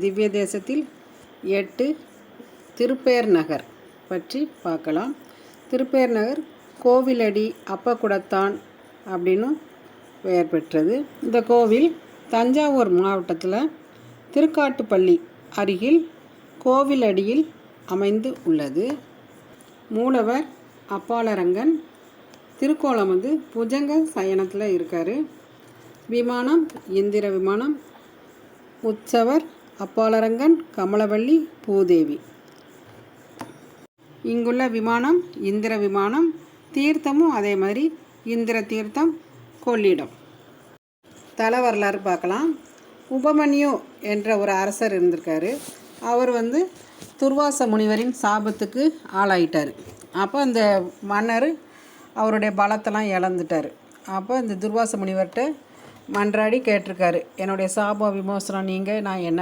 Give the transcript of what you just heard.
திவ்ய தேசத்தில் 8 திருப்பேர் நகர் பற்றி பார்க்கலாம். திருப்பேர் நகர் கோவிலடி அப்பகுடத்தான் அப்படின்னு பெயர் பெற்றது. இந்த கோவில் தஞ்சாவூர் மாவட்டத்தில் திருக்காட்டுப்பள்ளி அருகில் கோவிலடியில் அமைந்து உள்ளது. மூலவர் அப்பாலரங்கன். திருக்கோலம் புஜங்க சயனத்தில் இருக்கார். விமானம் இந்திர விமானம். உற்சவர் அப்பாலரங்கன், கமலவள்ளி, பூதேவி. இங்குள்ள விமானம் இந்திர விமானம். தீர்த்தமும் அதே மாதிரி இந்திர தீர்த்தம், கொள்ளிடம். தல வரலாறு பார்க்கலாம். உபமன்யு என்ற ஒரு அரசர் இருந்திருக்காரு. அவர் துர்வாச முனிவரின் சாபத்துக்கு ஆளாயிட்டார். அப்போ அந்த மன்னர் அவருடைய பலத்தெல்லாம் இழந்துட்டார். அப்போ இந்த துர்வாச முனிவர்கிட்ட மன்றாடி கேட்டிருக்காரு, என்னுடைய சாப விமோசனம் நீங்கள், நான் என்ன